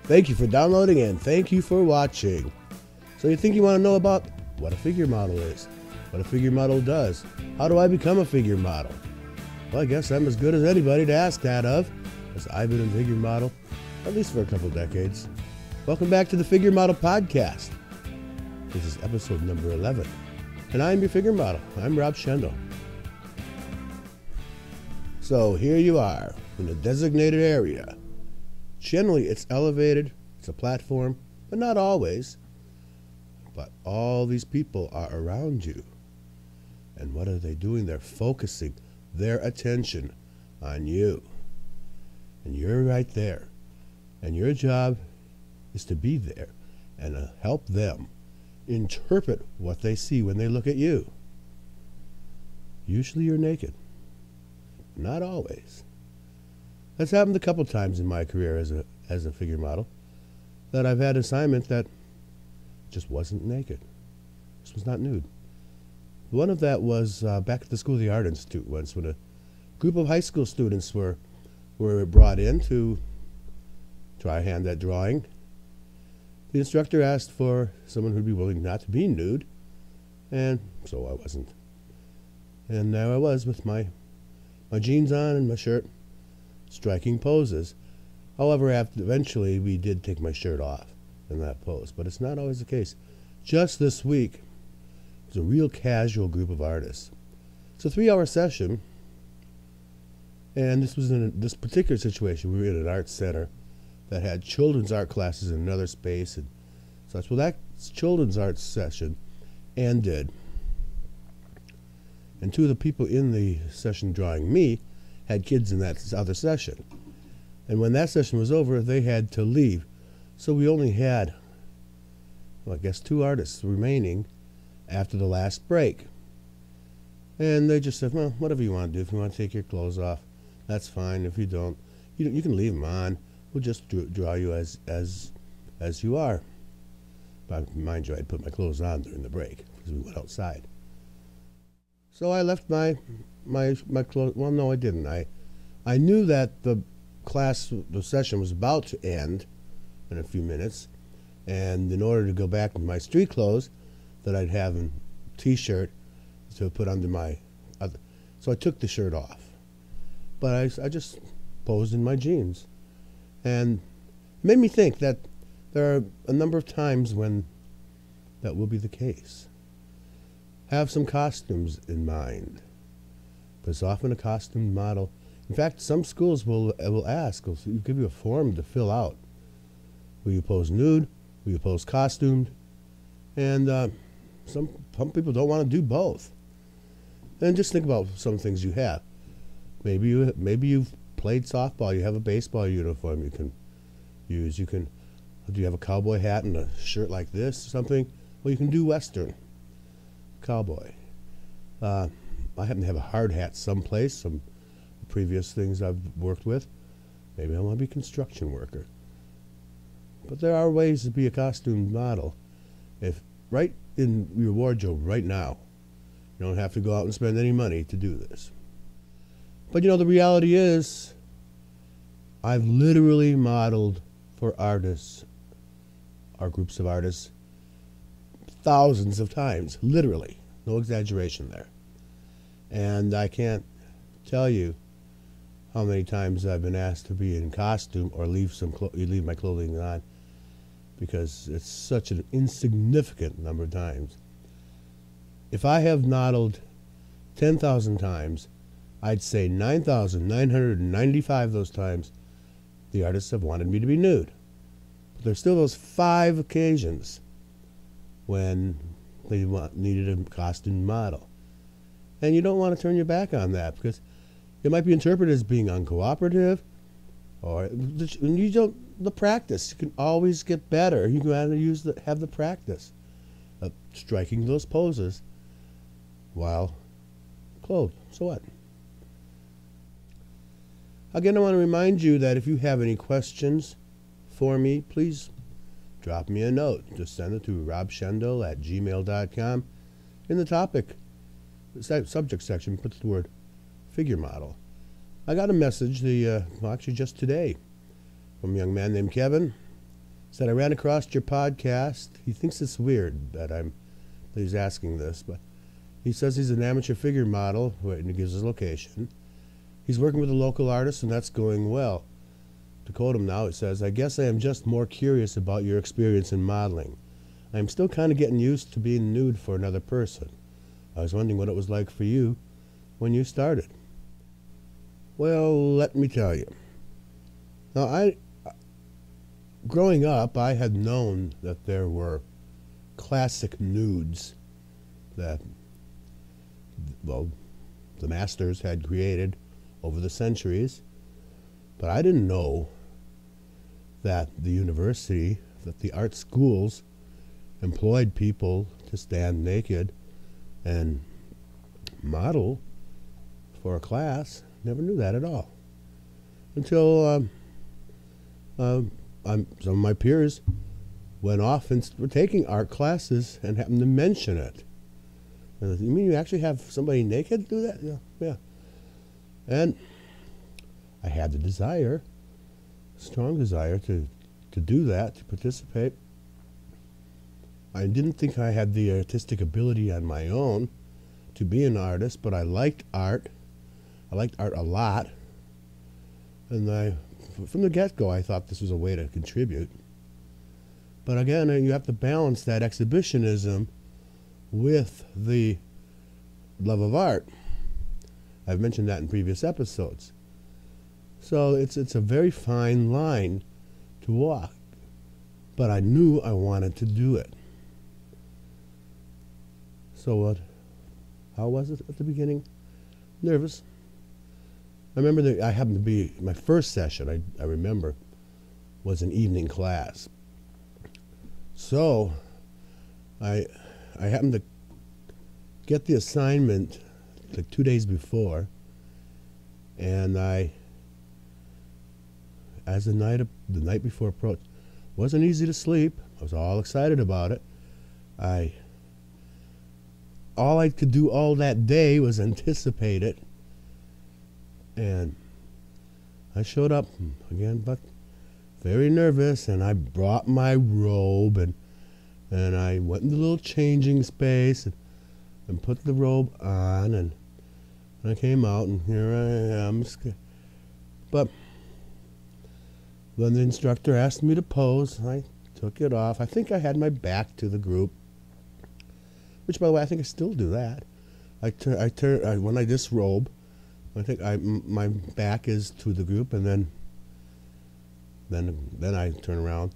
Thank you for downloading and thank you for watching. So you think you want to know about what a figure model is, what a figure model does, how do I become a figure model? Well, I guess I'm as good as anybody to ask that of, as I've been a figure model, at least for a couple decades. Welcome back to the Figure Model Podcast. This is episode number 11, and I'm your figure model. I'm Rob Schendel. So here you are in a designated area. Generally, it's elevated, it's a platform, but not always. But all these people are around you. And what are they doing? They're focusing their attention on you. And you're right there. And your job is to be there and help them interpret what they see when they look at you. Usually you're naked. Not always. That's happened a couple times in my career as a figure model, that I've had assignment that just wasn't naked. This was not nude. One of that was back at the School of the Art Institute once, when a group of high school students were brought in to try hand that drawing. The instructor asked for someone who'd be willing not to be nude, and so I wasn't. And there I was with my jeans on and my shirt, striking poses. However, eventually we did take my shirt off in that pose, but it's not always the case. Just this week, it was a real casual group of artists. It's a 3-hour session, and this was in this particular situation. We were in an art center that had children's art classes in another space and such. Well, that children's art session ended, and two of the people in the session drawing me had kids in that other session. And when that session was over, they had to leave. So we only had, well, I guess 2 artists remaining after the last break. And they just said, well, whatever you want to do. If you want to take your clothes off, that's fine. If you don't, you can leave them on. We'll just draw you as you are. But mind you, I'd put my clothes on during the break because we went outside. So I left my clothes. Well, no, I didn't. I knew that the session was about to end in a few minutes, and in order to go back to my street clothes that I'd have in t-shirt to put under my other, so I took the shirt off. But I just posed in my jeans. And it made me think that there are a number of times when that will be the case. Have some costumes in mind, because often a costume model, in fact, some schools will ask, will give you a form to fill out. Will you pose nude? Will you pose costumed? And some people don't want to do both. And just think about some things you have. Maybe you've played softball. You have a baseball uniform you can use. Do you have a cowboy hat and a shirt like this or something? Well, you can do Western cowboy. I happen to have a hard hat someplace, some previous things I've worked with. Maybe I want to be a construction worker. But there are ways to be a costume model. If right in your wardrobe right now, you don't have to go out and spend any money to do this. But you know, the reality is, I've literally modeled for artists, or groups of artists, thousands of times, literally. No exaggeration there. And I can't tell you how many times I've been asked to be in costume or leave my clothing on, because it's such an insignificant number of times. If I have modeled 10,000 times, I'd say 9,995 of those times the artists have wanted me to be nude. But there's still those 5 occasions when they needed a costume model. And you don't want to turn your back on that, because it might be interpreted as being uncooperative, or the practice. You can always get better. You can have the practice of striking those poses while clothed. So what? Again, I want to remind you that if you have any questions for me, please drop me a note. Just send it to robschendel@gmail.com. In the subject section, put the word figure model. I got a message, actually just today, from a young man named Kevin. Said, I ran across your podcast. He thinks it's weird that he's asking this, but he says he's an amateur figure model, and he gives his location. He's working with a local artist, and that's going well. To quote him now, it says, I guess I am just more curious about your experience in modeling. I am still kind of getting used to being nude for another person. I was wondering what it was like for you when you started. Well, let me tell you. Now, growing up, I had known that there were classic nudes that, well, the masters had created over the centuries, but I didn't know that the university, that the art schools employed people to stand naked and model for a class. Never knew that at all until some of my peers went off and were taking art classes and happened to mention it. And you mean you actually have somebody naked do that? Yeah, yeah. And I had the desire, strong desire to do that, to participate. I didn't think I had the artistic ability on my own to be an artist, but I liked art. I liked art a lot. And from the get-go, I thought this was a way to contribute. But again, you have to balance that exhibitionism with the love of art. I've mentioned that in previous episodes. So it's a very fine line to walk. But I knew I wanted to do it. So how was it at the beginning? Nervous. I remember that I happened to be, my first session, I remember, was an evening class. So I happened to get the assignment like 2 days before, and as the night before approached, wasn't easy to sleep. I was all excited about it. All I could do all that day was anticipate it. And I showed up again, but very nervous, and I brought my robe, and I went in the little changing space and put the robe on, and I came out, and here I am. But when the instructor asked me to pose, I took it off. I think I had my back to the group, which, by the way, I think I still do that. When I disrobe, I think my back is to the group, and then I turn around.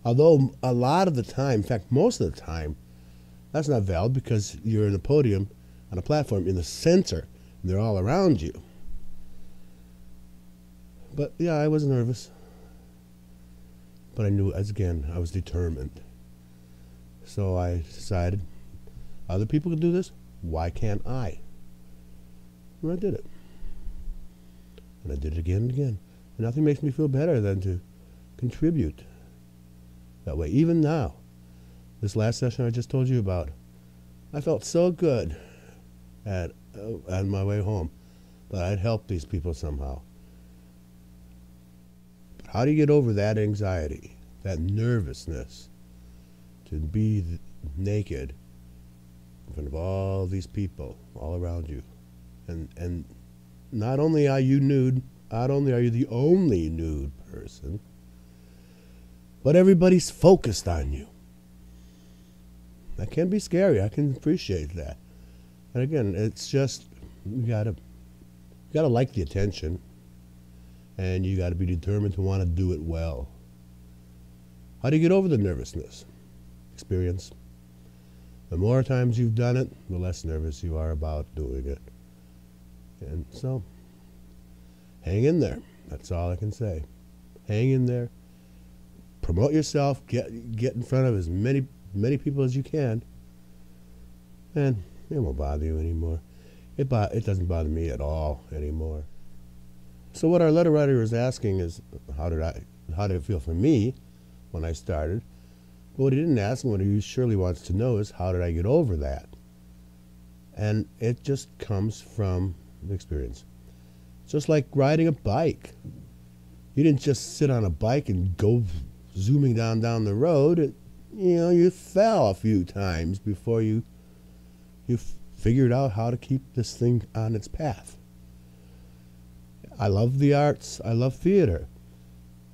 Although a lot of the time, in fact, most of the time, that's not valid because you're in a podium, on a platform, in the center, and they're all around you. But yeah, I was nervous. But I knew, again, I was determined. So I decided, other people can do this, why can't I? And I did it. And I did it again and again. And nothing makes me feel better than to contribute that way. Even now, this last session I just told you about, I felt so good on my way home that I'd helped these people somehow. But how do you get over that anxiety, that nervousness, to be naked in front of all these people all around you? And not only are you nude, not only are you the only nude person, but everybody's focused on you. That can be scary. I can appreciate that. And again, it's just, you gotta like the attention, and you gotta be determined to want to do it well. How do you get over the nervousness? Experience. The more times you've done it, the less nervous you are about doing it. And so, hang in there. That's all I can say. Hang in there. Promote yourself. Get in front of as many people as you can. And it won't bother you anymore. It doesn't bother me at all anymore. So what our letter writer is asking is, how did it feel for me when I started? But what he didn't ask, and what he surely wants to know, is how did I get over that? And it just comes from experience. It's just like riding a bike. You didn't just sit on a bike and go zooming down the road, you fell a few times before you figured out how to keep this thing on its path. I love the arts. I love theater.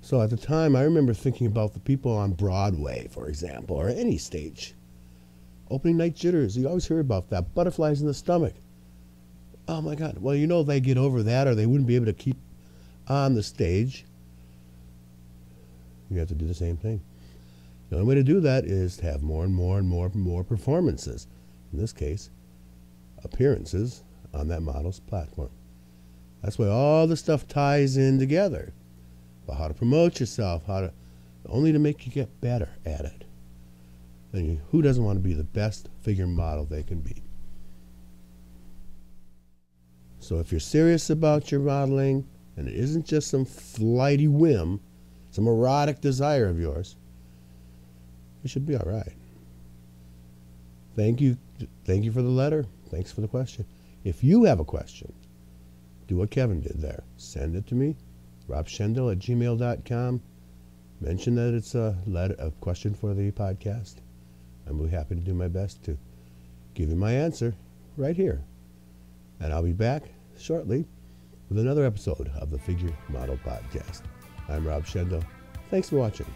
So at the time, I remember thinking about the people on Broadway, for example, or any stage. Opening night jitters. You always hear about that. Butterflies in the stomach. Oh, my God. Well, they get over that, or they wouldn't be able to keep on the stage. You have to do the same thing. The only way to do that is to have more and more and more and more performances. In this case, appearances on that model's platform. That's why all the stuff ties in together. About how to promote yourself, only to make you get better at it. And who doesn't want to be the best figure model they can be? So if you're serious about your modeling, and it isn't just some flighty whim, some erotic desire of yours, you should be all right. Thank you for the letter. Thanks for the question. If you have a question, do what Kevin did there. Send it to me, robshendel@gmail.com. Mention that it's a question for the podcast. I'm really happy to do my best to give you my answer right here. And I'll be back shortly with another episode of the Figure Model Podcast. I'm Rob Shendel. Thanks for watching.